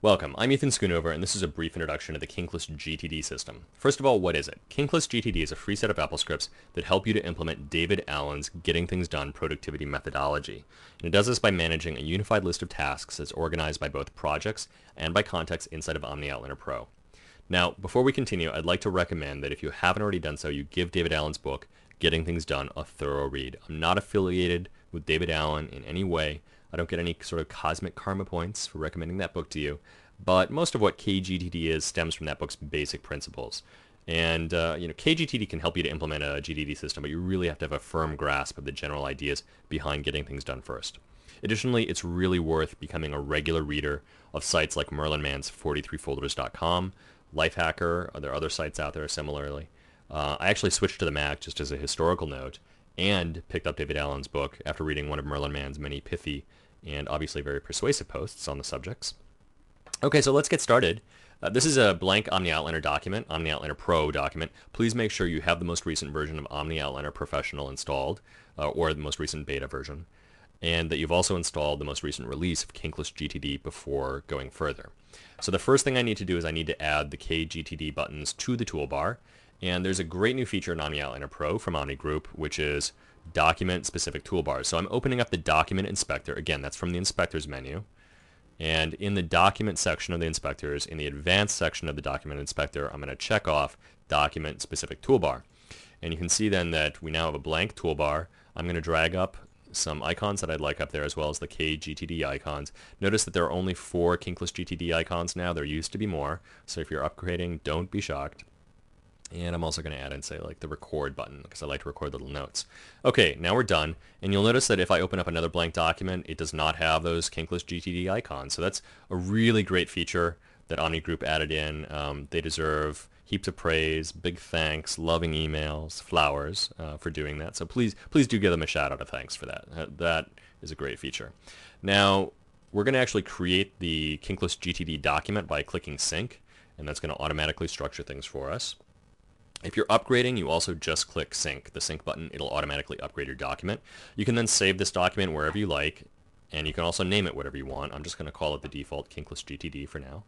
Welcome, I'm Ethan Schoonover, and this is a brief introduction to the Kinkless GTD system. First of all, what is it? Kinkless GTD is a free set of Apple scripts that help you to implement David Allen's Getting Things Done productivity methodology. And it does this by managing a unified list of tasks that's organized by both projects and by context inside of OmniOutliner Pro. Now, before we continue, I'd like to recommend that if you haven't already done so, you give David Allen's book, Getting Things Done, a thorough read. I'm not affiliated with David Allen in any way. I don't get any sort of cosmic karma points for recommending that book to you, but most of what kGTD is stems from that book's basic principles. And kGTD can help you to implement a GTD system, but you really have to have a firm grasp of the general ideas behind getting things done first. Additionally, it's really worth becoming a regular reader of sites like Merlin Mann's 43folders.com, Lifehacker, there are other sites out there similarly. I actually switched to the Mac just as a historical note and picked up David Allen's book after reading one of Merlin Mann's many pithy and obviously very persuasive posts on the subjects. Okay, so let's get started. This is a blank OmniOutliner document, OmniOutliner Pro document. Please make sure you have the most recent version of OmniOutliner Professional installed, or the most recent beta version, and that you've also installed the most recent release of Kinkless GTD before going further. So the first thing I need to do is I need to add the kGTD buttons to the toolbar. And there's a great new feature in OmniOutliner Pro from Omni Group, which is document-specific toolbars. So I'm opening up the Document Inspector. Again, that's from the Inspectors menu. And in the Document section of the Inspectors, in the Advanced section of the Document Inspector, I'm going to check off Document-specific toolbar. And you can see then that we now have a blank toolbar. I'm going to drag up some icons that I'd like up there, as well as the kGTD icons. Notice that there are only 4 Kinkless GTD icons now. There used to be more. So if you're upgrading, don't be shocked. And I'm also going to add in, say, like the record button, because I like to record little notes. Okay, now we're done. And you'll notice that if I open up another blank document, it does not have those Kinkless GTD icons. So that's a really great feature that Omni Group added in. They deserve heaps of praise, big thanks, loving emails, flowers for doing that. So please do give them a shout out of thanks for that. That is a great feature. Now, we're going to actually create the Kinkless GTD document by clicking Sync, and that's going to automatically structure things for us. If you're upgrading, you also just click Sync, the Sync button. It'll automatically upgrade your document. You can then save this document wherever you like, and you can also name it whatever you want. I'm just going to call it the default Kinkless GTD for now.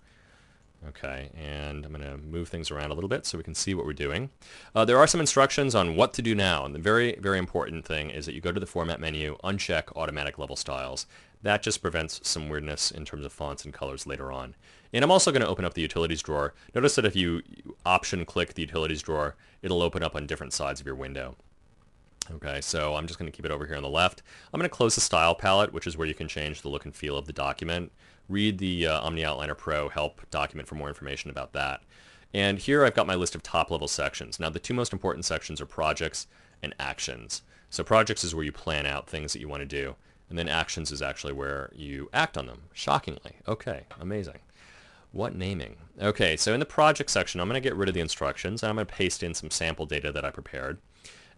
Okay, and I'm going to move things around a little bit so we can see what we're doing. There are some instructions on what to do now, and the very, very important thing is that you go to the Format menu, uncheck Automatic Level Styles. That just prevents some weirdness in terms of fonts and colors later on. And I'm also going to open up the Utilities drawer. Notice that if you Option-click the Utilities drawer, it'll open up on different sides of your window. Okay, so I'm just going to keep it over here on the left. I'm going to close the Style palette, which is where you can change the look and feel of the document. Read the OmniOutliner Pro Help document for more information about that. And here I've got my list of top-level sections. Now, the two most important sections are Projects and Actions. So Projects is where you plan out things that you want to do, and then Actions is actually where you act on them, shockingly. Okay, amazing. What naming? Okay, so in the Project section, I'm going to get rid of the instructions, and I'm going to paste in some sample data that I prepared.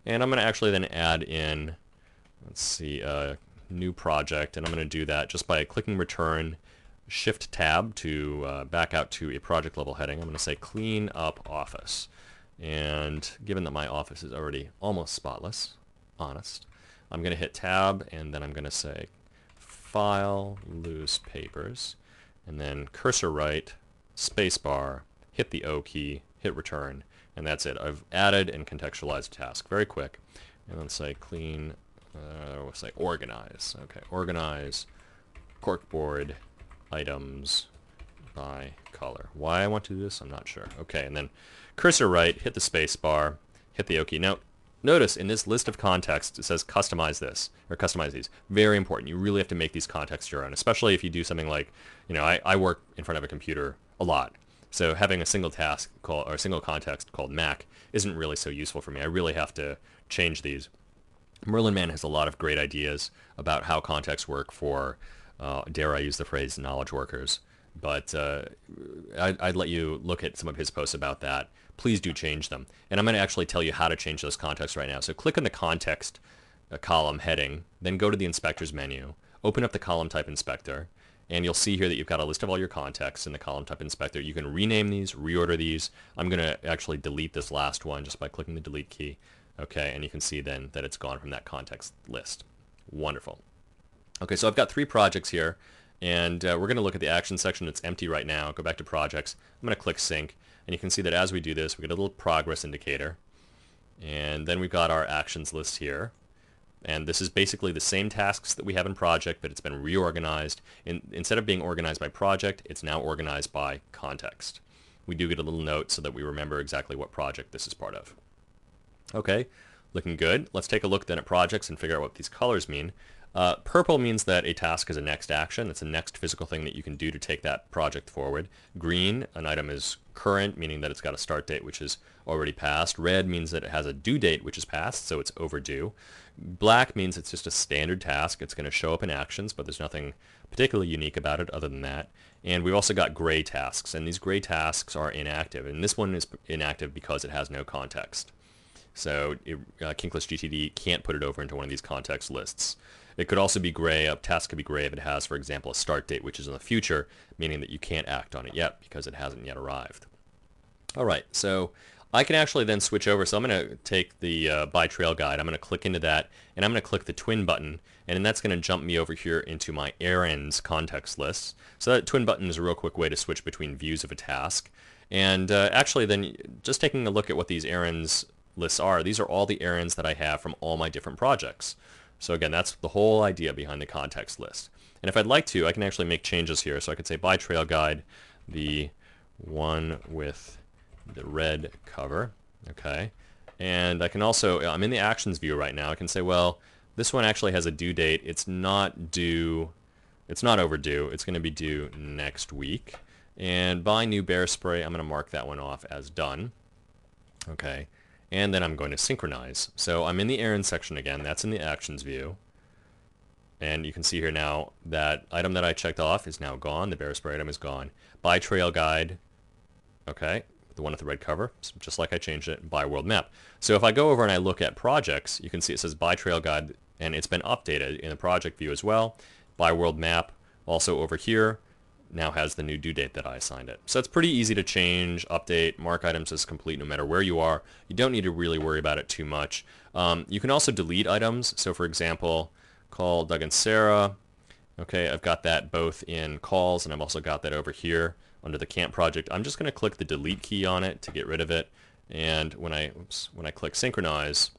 And I'm going to actually then add in, let's see, a new project, and I'm going to do that just by clicking Return, Shift Tab to back out to a project level heading. I'm going to say Clean Up Office. And given that my office is already almost spotless, honest, I'm going to hit Tab, and then I'm going to say File, Loose Papers, and then cursor right, spacebar, hit the O key, hit Return, and that's it. I've added and contextualized a task. Very quick. And then say clean, we'll say organize. Okay, organize corkboard items by color. Why I want to do this, I'm not sure. Okay, and then cursor right, hit the space bar, hit the O key. Now, notice in this list of contexts, it says customize this, or customize these. Very important. You really have to make these contexts your own, especially if you do something like, I work in front of a computer a lot. So having a single task called, or a single context called Mac isn't really so useful for me. I really have to change these. Merlin Mann has a lot of great ideas about how contexts work for, dare I use the phrase, knowledge workers. But I'd let you look at some of his posts about that. Please do change them. And I'm going to actually tell you how to change those contexts right now. So click on the Context column heading, then go to the Inspectors menu, open up the Column Type Inspector, and you'll see here that you've got a list of all your contexts in the Column Type Inspector. You can rename these, reorder these. I'm going to actually delete this last one just by clicking the Delete key. Okay, and you can see then that it's gone from that context list. Wonderful. Okay, so I've got 3 projects here, And we're going to look at the action section. It's empty right now. Go back to projects. I'm going to click sync. And you can see that as we do this, we get a little progress indicator. And then we've got our actions list here. And this is basically the same tasks that we have in project, but it's been reorganized. Instead of being organized by project, it's now organized by context. We do get a little note so that we remember exactly what project this is part of. Okay, looking good. Let's take a look then at projects and figure out what these colors mean. Purple means that a task is a next action. It's a next physical thing that you can do to take that project forward. Green, an item is current, meaning that it's got a start date which is already passed. Red means that it has a due date which is passed, so it's overdue. Black means it's just a standard task. It's going to show up in actions, but there's nothing particularly unique about it other than that. And we've also got gray tasks, and these gray tasks are inactive. And this one is inactive because it has no context. So Kinkless GTD can't put it over into one of these context lists. It could also be gray. A task could be gray if it has, for example, a start date which is in the future, meaning that you can't act on it yet because it hasn't yet arrived. All right, so I can actually then switch over. So I'm going to take the by trail guide. I'm going to click into that, and I'm going to click the twin button, and then that's going to jump me over here into my errands context list. So that twin button is a real quick way to switch between views of a task. And actually then just taking a look at what these errands lists are, these are all the errands that I have from all my different projects. So again, that's the whole idea behind the context list. And if I'd like to, I can actually make changes here. So I could say by trail guide, the one with the red cover, okay? And I can also, I'm in the actions view right now, I can say, well, this one actually has a due date. It's not due, it's not overdue, it's going to be due next week. And buy new bear spray, I'm going to mark that one off as done, okay? And then I'm going to synchronize. So I'm in the errand section again, that's in the actions view. And you can see here now that item that I checked off is now gone, the bear spray item is gone. By trail guide, okay, the one with the red cover, just like I changed it, by world map. So if I go over and I look at projects, you can see it says by trail guide, and it's been updated in the project view as well. By world map, also over here, now has the new due date that I assigned it. So it's pretty easy to change, update, mark items as complete no matter where you are. You don't need to really worry about it too much. You can also delete items. So for example, call Doug and Sarah. Okay, I've got that both in calls, and I've also got that over here under the camp project. I'm just going to click the delete key on it to get rid of it. And when I click synchronize,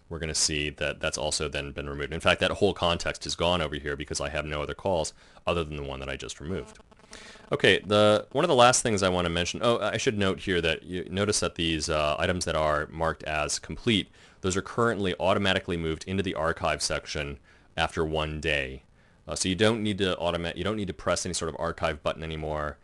we're going to see that that's also then been removed. In fact, that whole context is gone over here because I have no other calls other than the one that I just removed. Okay, one of the last things I want to mention, I should note here that you notice that these items that are marked as complete, those are currently automatically moved into the archive section after 1 day. So you don't need to press any sort of archive button anymore.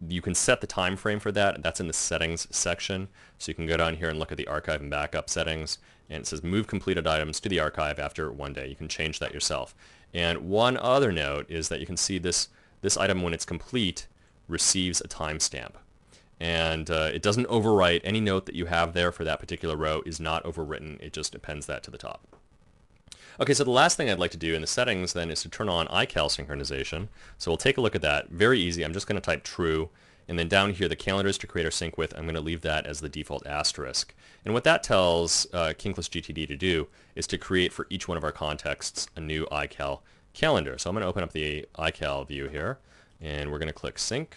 You can set the time frame for that, and that's in the settings section. So you can go down here and look at the archive and backup settings, and it says move completed items to the archive after 1 day. You can change that yourself. And one other note is that you can see this item, when it's complete, receives a timestamp. And it doesn't overwrite. Any note that you have there for that particular row is not overwritten. It just appends that to the top. Okay, so the last thing I'd like to do in the settings then is to turn on ICal synchronization. So we'll take a look at that. Very easy. I'm just going to type true. And then down here, the calendars to create or sync with, I'm going to leave that as the default asterisk. And what that tells Kinkless GTD to do is to create for each one of our contexts a new ICal calendar. So I'm going to open up the ICal view here, and we're going to click sync.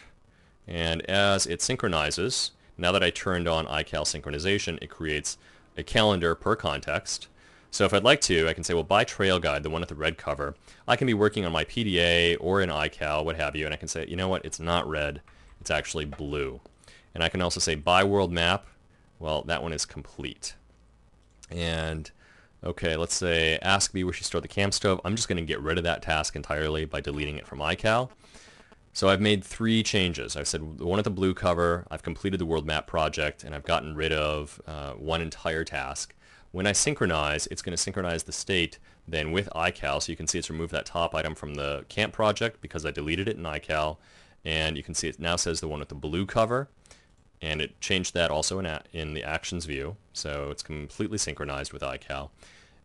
And as it synchronizes, now that I turned on ICal synchronization, it creates a calendar per context. So if I'd like to, I can say, well, by trail guide, the one with the red cover, I can be working on my PDA or in ICal, what have you, and I can say, you know what, it's not red, it's actually blue. And I can also say by world map, well, that one is complete. And okay, let's say ask me where she stored the camp stove. I'm just going to get rid of that task entirely by deleting it from ICal. So I've made 3 changes. I've said the one with the blue cover, I've completed the world map project, and I've gotten rid of one entire task. When I synchronize, it's going to synchronize the state then with ICal. So you can see it's removed that top item from the camp project because I deleted it in ICal. And you can see it now says the one with the blue cover. And it changed that also in the actions view. So it's completely synchronized with ICal.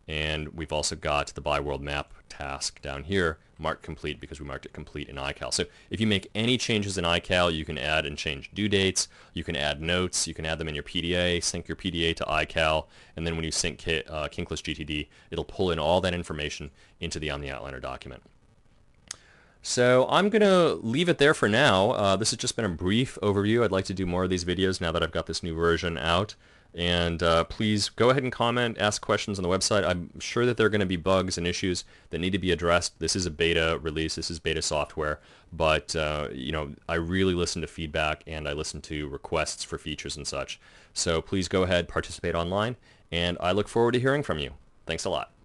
And we've also got the by world map task down here marked complete because we marked it complete in ICal. So if you make any changes in ICal, you can add and change due dates, you can add notes, you can add them in your PDA, sync your PDA to ICal, and then when you sync Kinkless GTD, it'll pull in all that information into the On the Outliner document. So I'm going to leave it there for now. This has just been a brief overview. I'd like to do more of these videos now that I've got this new version out. And please go ahead and comment, ask questions on the website. I'm sure that there are going to be bugs and issues that need to be addressed. This is a beta release. This is beta software. But, I really listen to feedback and I listen to requests for features and such. So please go ahead, participate online, and I look forward to hearing from you. Thanks a lot.